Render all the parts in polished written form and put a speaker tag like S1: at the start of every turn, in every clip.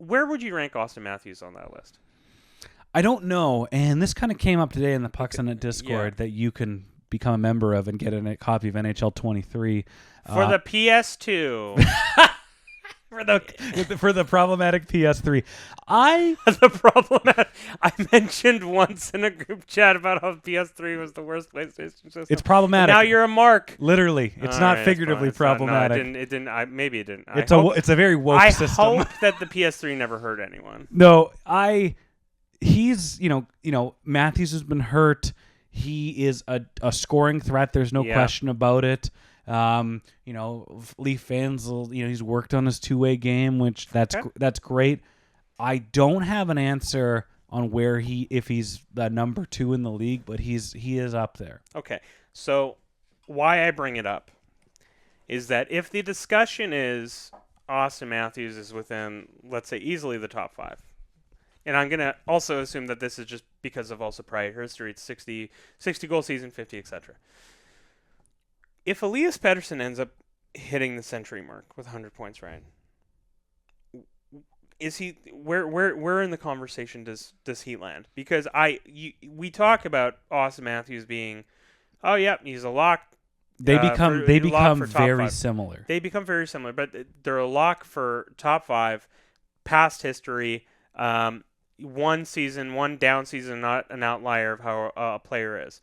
S1: where would you rank Auston Matthews on that list?
S2: I don't know, and this kind of came up today in the Pucks on It Discord that you can become a member of and get a copy of NHL 23
S1: for the PS2.
S2: for the problematic PS3.
S1: The problematic. I mentioned once in a group chat about how PS3 was the worst PlayStation system.
S2: It's problematic.
S1: And now you're a mark.
S2: Literally, it's not figuratively problematic.
S1: No, it didn't. Maybe it didn't.
S2: It's a very woke system.
S1: I hope that the PS3 never hurt anyone.
S2: No, he's Matthews has been hurt. He is a scoring threat. There's no question about it. Leaf fans will, he's worked on his two-way game, which that's great. I don't have an answer on if he's the number 2 in the league, but he is up there.
S1: Okay. So why I bring it up is that if the discussion is Auston Matthews is within, let's say, easily the top 5, and I'm going to also assume that this is just because of also prior history, it's 60 goal season, 50, etc. If Elias Pettersson ends up hitting the century mark with 100 points, right? Is he where in the conversation does he land? Because we talk about Auston Matthews being, he's a lock.
S2: They become very similar.
S1: They become very similar, but they're a lock for top 5. Past history, one down season, not an outlier of how a player is.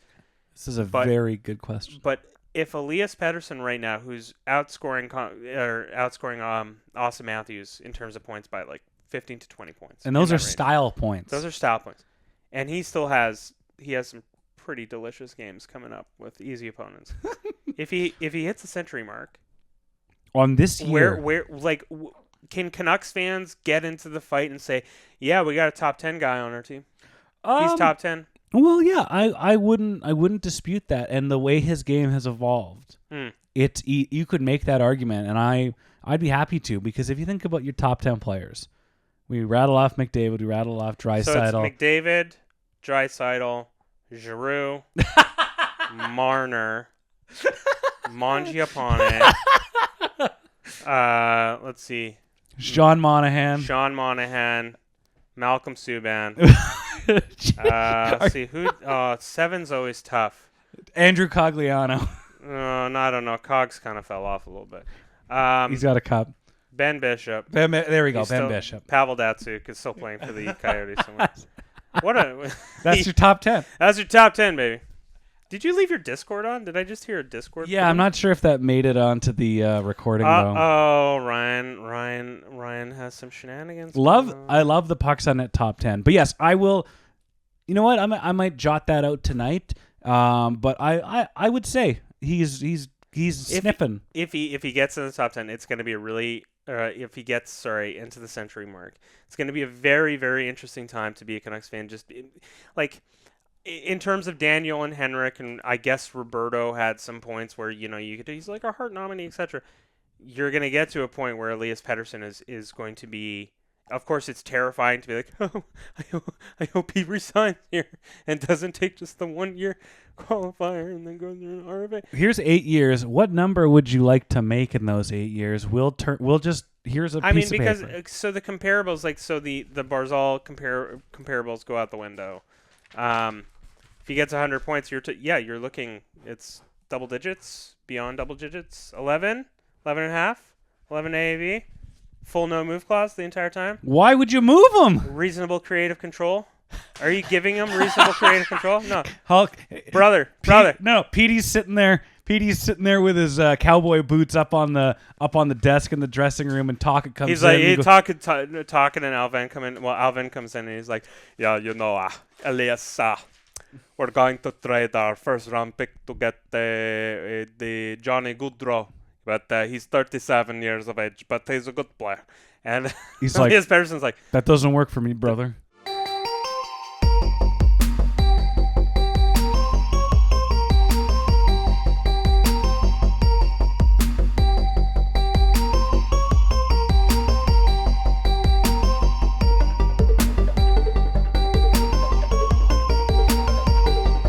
S2: This is a very good question.
S1: But if Elias Pettersson right now, who's outscoring Auston Matthews in terms of points by like 15 to 20 points,
S2: and those are style points.
S1: Those are style points, and he has some pretty delicious games coming up with easy opponents. if he hits the century mark
S2: on this year,
S1: can Canucks fans get into the fight and say, yeah, we got a top 10 guy on our team? He's top 10.
S2: Well, yeah, I wouldn't dispute that, and the way his game has evolved, you could make that argument, and I'd be happy to, because if you think about your top 10 players, we rattle off McDavid, we rattle off Draisaitl.
S1: So it's McDavid, Draisaitl, Giroux, Marner, Mangiapane. Let's see.
S2: Sean Monahan,
S1: Malcolm Subban. Let's see who. 7's always tough.
S2: Andrew Cogliano.
S1: No, I don't know. Cogs kind of fell off a little bit.
S2: He's got a cup.
S1: Ben Bishop.
S2: There we go. Ben Bishop.
S1: Pavel Datsyuk is still playing for the Coyotes somewhere.
S2: That's your top 10.
S1: That's your top 10, baby. Did you leave your Discord on? Did I just hear a Discord?
S2: Yeah, I'm not sure if that made it onto the recording though.
S1: Oh, Ryan has some shenanigans.
S2: I love the Pucks on Net top 10. But yes, I will. You know what? I might jot that out tonight. But I would say he's sniffing.
S1: If he gets in the top 10, it's going to be a really. If he gets into the century mark, it's going to be a very, very interesting time to be a Canucks fan. Just in terms of Daniel and Henrik, and I guess Roberto had some points where he's like a Hart nominee, etc. You're going to get to a point where Elias Pettersson is going to be. Of course, it's terrifying to be like, I hope he resigns here and doesn't take just the 1 year qualifier and then go through an RFA.
S2: Here's 8 years. What number would you like to make in those 8 years? Here's a piece of paper.
S1: So the comparables, the Barzal comparables go out the window. If he gets 100 points, you're looking, it's double digits, beyond double digits, 11 and a half, 11 AAV. Full no move clause the entire time.
S2: Why would you move him?
S1: Reasonable creative control. Are you giving him reasonable creative control? No.
S2: Hulk,
S1: brother.
S2: No, Petey's sitting there. Petey's sitting there with his cowboy boots up on the desk in the dressing room, and Talkett comes in.
S1: He's like talking, and Alvin come in. Well, Alvin comes in and he's like, yeah, Elias, we're going to trade our first round pick to get the Johnny Gaudreau. But he's 37 years of age, but he's a good player. And
S2: he's like,
S1: Elias Pettersson's like,
S2: that doesn't work for me, brother.